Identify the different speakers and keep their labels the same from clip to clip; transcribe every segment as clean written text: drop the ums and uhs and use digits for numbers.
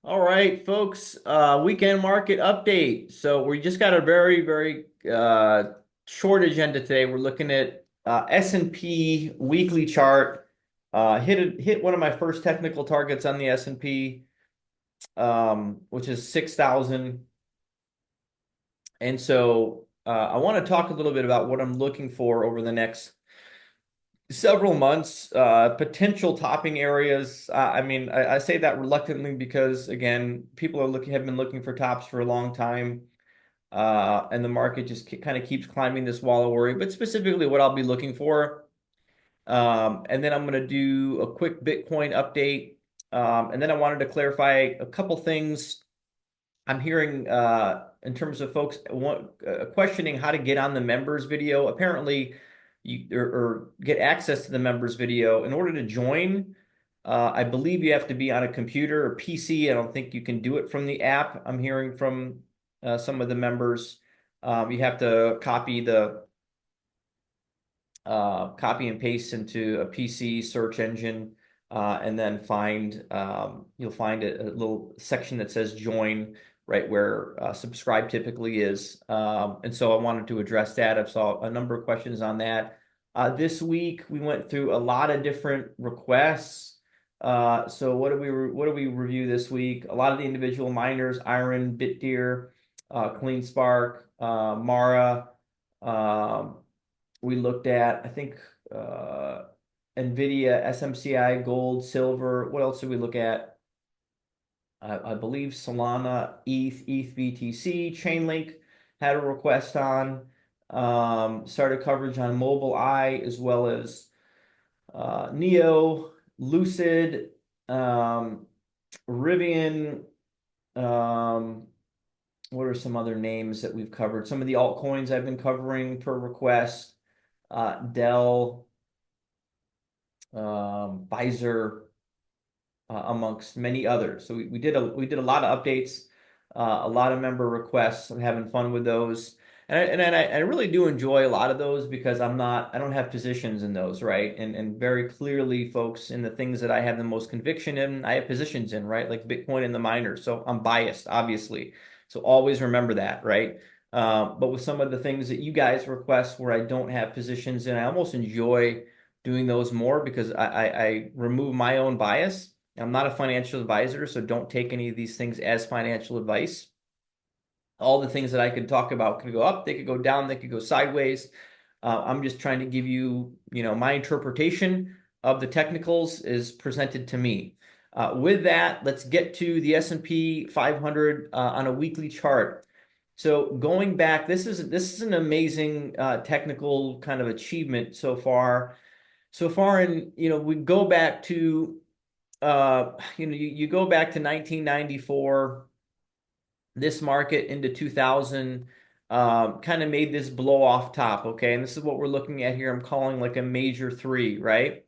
Speaker 1: All right, folks, weekend market update. So we just got a very short agenda today. We're looking at S&P weekly chart. Hit one of my first technical targets on the S&P, which is 6,000. And so I want to talk a little bit about what I'm looking for over the next several months, potential topping areas. I say that reluctantly because again, people have been looking for tops for a long time, and the market just kind of keeps climbing this wall of worry. But specifically, what I'll be looking for, and then I'm going to do a quick Bitcoin update, and then I wanted to clarify a couple things. I'm hearing in terms of folks questioning how to get on the members video. Apparently, or get access to the members video in order to join. I believe you have to be on a computer or PC. I don't think you can do it from the app. I'm hearing from some of the members. You have to copy and paste into a PC search engine, and then you'll find a little section that says join right where subscribe typically is. And so I wanted to address that. I saw a number of questions on that. This week we went through a lot of different requests. So what do we review this week? A lot of the individual miners: Iron, Bitdeer, CleanSpark, Mara. Um, we looked at, I think, NVIDIA, SMCI, gold, silver. What else did we look at? I believe Solana, ETH BTC, Chainlink had a request on. Started coverage on Mobileye as well as Neo, Lucid, Rivian. Um, what are some other names that we've covered? Some of the altcoins I've been covering per request. Dell, Pfizer, amongst many others. So we did a lot of updates, a lot of member requests. I'm having fun with those, and I really do enjoy a lot of those because I don't have positions in those, right? And very clearly, folks, in the things that I have the most conviction in, I have positions in, right? Like Bitcoin and the miners. So I'm biased, obviously. So always remember that, right? But with some of the things that you guys request where I don't have positions in, I almost enjoy doing those more because I remove my own bias. I'm not a financial advisor, so don't take any of these things as financial advice. All the things that I could talk about could go up, they could go down, they could go sideways. I'm just trying to give you, my interpretation of the technicals is presented to me. With that, let's get to the S&P 500 on a weekly chart. So going back, this is an amazing technical kind of achievement so far. So far, and we go back to you go back to 1994, this market into 2000, kind of made this blow off top, okay? And this is what we're looking at here. I'm calling like a major three, right?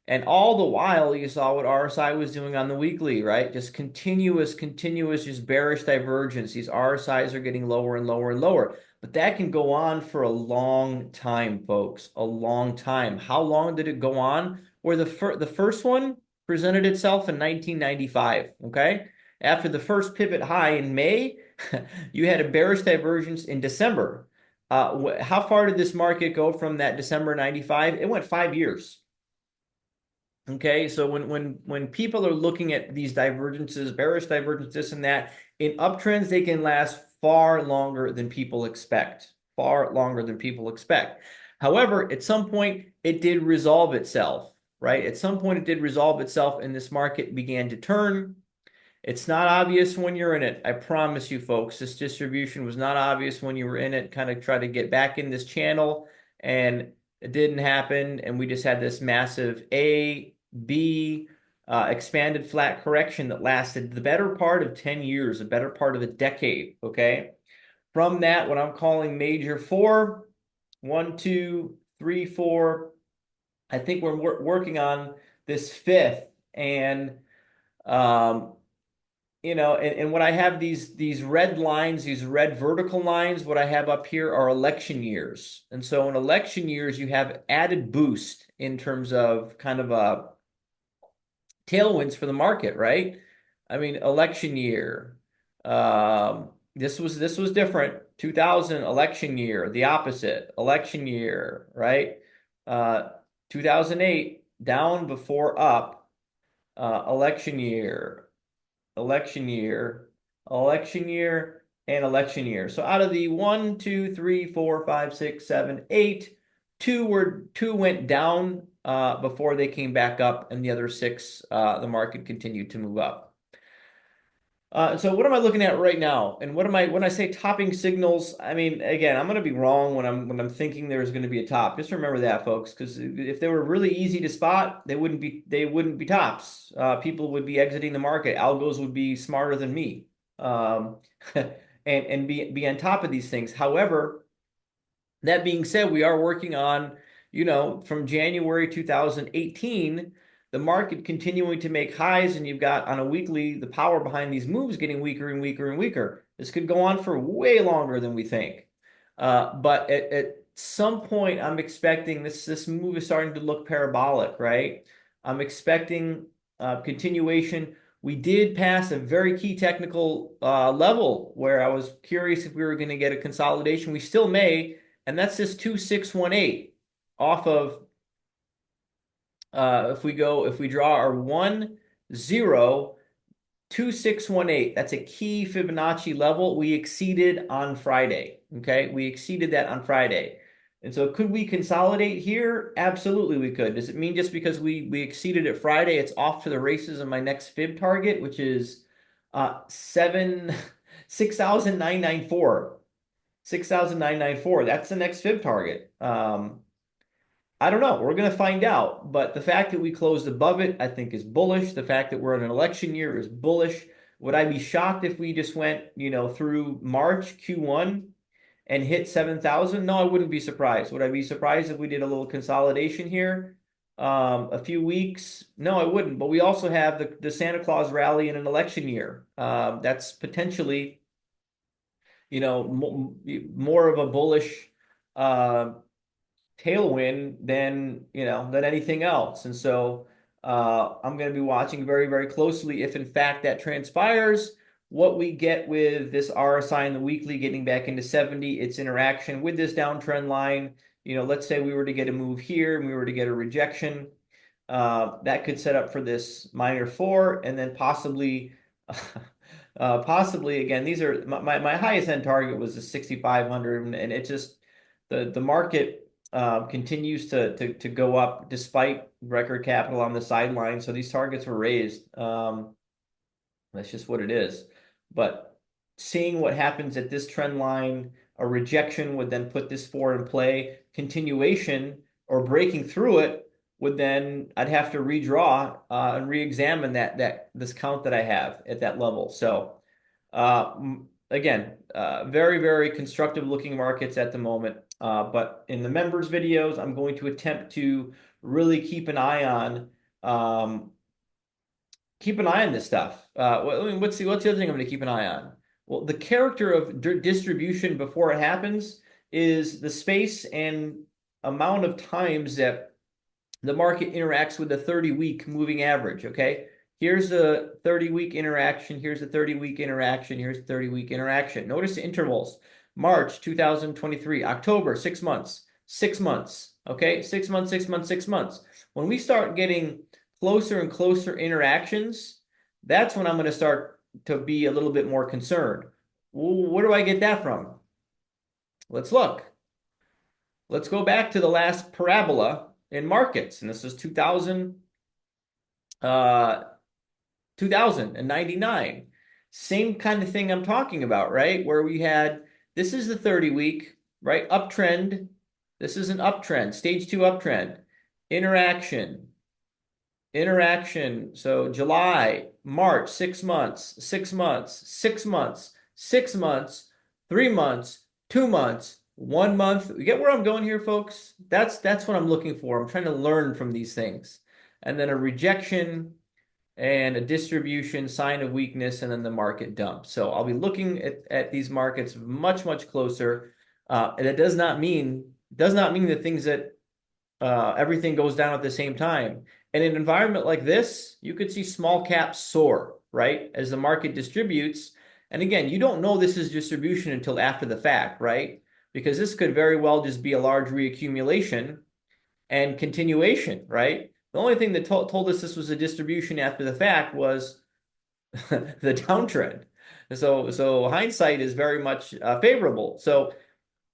Speaker 1: And all the while, you saw what RSI was doing on the weekly, right? Just continuous, just bearish divergence. These RSIs are getting lower and lower and lower. But that can go on for a long time, folks, a long time. How long did it go on? Where the first one presented itself in 1995, okay? After the first pivot high in May, you had a bearish divergence in December. How far did this market go from that December 95? It went 5 years. Okay, so when people are looking at these divergences, bearish divergence, this and that, in uptrends, they can last far longer than people expect. Far longer than people expect. However, at some point, it did resolve itself, right? At some point, it did resolve itself, and this market began to turn. It's not obvious when you're in it. I promise you, folks, this distribution was not obvious when you were in it. Kind of try to get back in this channel, and it didn't happen. And we just had this massive A, B, expanded flat correction that lasted the better part of 10 years, the better part of a decade. Okay. From that, what I'm calling major four, 1, 2, 3, 4. I think we're working on this fifth. And um, and what I have these red lines, these red vertical lines, what I have up here are election years. And so in election years, you have added boost in terms of kind of tailwinds for the market, right? I mean, election year. This was different. 2000 election year, the opposite. Election year, right? Uh, 2008 down before up. Election year, election year, election year, and election year. So out of the 1, 2, 3, 4, 5, 6, 7, 8, two went down before they came back up, and the other six, the market continued to move up. So what am I looking at right now? And what am I when I say topping signals? I mean, again, I'm going to be wrong when I'm thinking there's going to be a top. Just remember that, folks, because if they were really easy to spot, they wouldn't be tops. People would be exiting the market. Algos would be smarter than me, and be on top of these things. However, that being said, we are working on, from January 2018, the market continuing to make highs, and you've got on a weekly the power behind these moves getting weaker and weaker and weaker. This could go on for way longer than we think. But at some point, I'm expecting this move is starting to look parabolic, right? I'm expecting continuation. We did pass a very key technical level where I was curious if we were going to get a consolidation. We still may, and that's this 2618 off of if we draw our 1 0 2618. That's a key Fibonacci level we exceeded on Friday. Okay, we exceeded that on Friday. And so could we consolidate here? Absolutely we could. Does it mean just because we exceeded it Friday, it's off to the races on my next fib target, which is 6,994. 6,994. That's the next fib target. I don't know. We're going to find out. But the fact that we closed above it, I think, is bullish. The fact that we're in an election year is bullish. Would I be shocked if we just went, through March Q1 and hit 7,000? No, I wouldn't be surprised. Would I be surprised if we did a little consolidation here? A few weeks? No, I wouldn't. But we also have the Santa Claus rally in an election year. That's potentially, more of a bullish tailwind than anything else. And so I'm going to be watching very, very closely if in fact that transpires, what we get with this RSI in the weekly getting back into 70, its interaction with this downtrend line. Let's say we were to get a move here and we were to get a rejection. That could set up for this minor 4, and then possibly again, these are my highest end target was the 6,500, and it just the market continues to go up despite record capital on the sideline. So these targets were raised. That's just what it is. But seeing what happens at this trend line, a rejection would then put this 4 in play. Continuation or breaking through it would then I'd have to redraw and re-examine this count that I have at that level. So again, very, very constructive looking markets at the moment. But in the members videos, I'm going to attempt to really keep an eye on this stuff. What's the other thing I'm going to keep an eye on? Well, the character of distribution before it happens is the space and amount of times that the market interacts with the 30-week moving average. Okay, here's a 30-week interaction. Here's a 30-week interaction. Here's a 30-week interaction. Notice the intervals. March 2023, October, 6 months, 6 months. Okay, 6 months, 6 months, 6 months. When we start getting closer and closer interactions, that's when I'm going to start to be a little bit more concerned. Well, where do I get that from? Let's look. Let's go back to the last parabola in markets, and this is 2099. Same kind of thing I'm talking about, right? Where we had, this is the 30-week, right? Uptrend. This is an uptrend, stage 2 uptrend. Interaction. So July, March, 6 months, 6 months, 6 months, 6 months, 3 months, 2 months, 1 month. You get where I'm going here, folks? That's what I'm looking for. I'm trying to learn from these things. And then a rejection and a distribution, sign of weakness, and then the market dump. So I'll be looking at these markets much, much closer. And it does not mean that things that everything goes down at the same time. in an environment like this, you could see small caps soar, right? As the market distributes. And again, you don't know this is distribution until after the fact, right? Because this could very well just be a large reaccumulation and continuation, right? The only thing that told us this was a distribution after the fact was the downtrend. So hindsight is very much favorable. So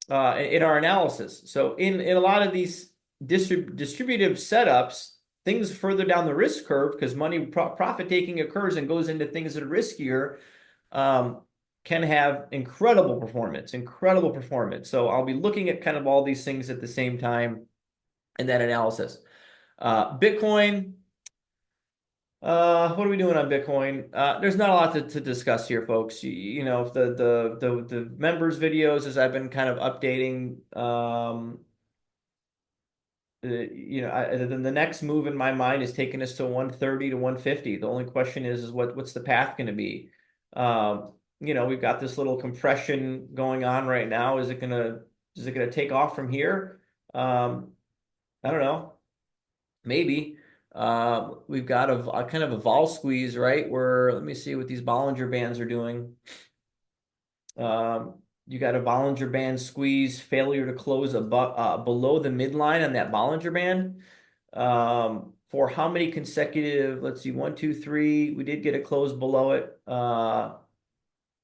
Speaker 1: in our analysis. So in a lot of these distributive setups, things further down the risk curve, because money profit taking occurs and goes into things that are riskier, can have incredible performance, incredible performance. So I'll be looking at kind of all these things at the same time in that analysis. Bitcoin. What are we doing on Bitcoin? There's not a lot to discuss here, folks. You know, the members videos, as I've been kind of updating, you know, then the next move in my mind is taking us to 130 to 150. The only question is what's the path going to be? You know, we've got this little compression going on right now. Is it gonna take off from here? I don't know. Maybe. We've got a kind of a vol squeeze, right? Where let me see what these Bollinger Bands are doing. You got a Bollinger Band squeeze, failure to close below the midline on that Bollinger Band. For how many consecutive, let's see, 1, 2, 3, we did get a close below it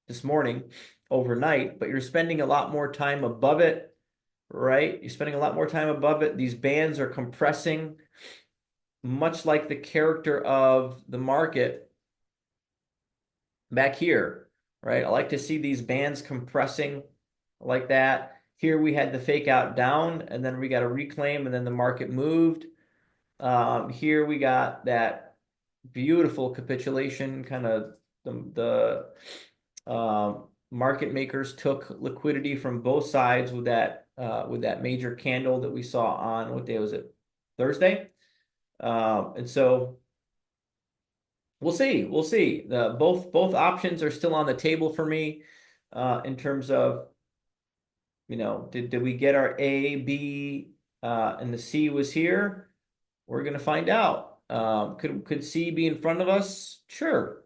Speaker 1: this morning, overnight, but you're spending a lot more time above it, right? You're spending a lot more time above it. These bands are compressing, much like the character of the market back here, right? I like to see these bands compressing like that. Here we had the fake out down, and then we got a reclaim, and then the market moved. Here we got that beautiful capitulation, kind of the market makers took liquidity from both sides with that major candle that we saw on, what day was it? Thursday. And so we'll see. We'll see. Both options are still on the table for me in terms of, you know, did we get our A, B, and the C was here? We're going to find out. Could C be in front of us? Sure.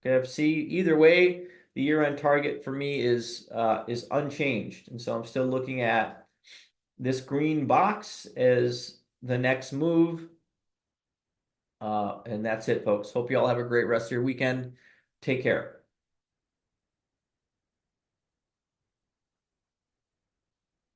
Speaker 1: Could have C. Either way, the year-end target for me is unchanged, and so I'm still looking at this green box as the next move. And that's it, folks. Hope you all have a great rest of your weekend. Take care.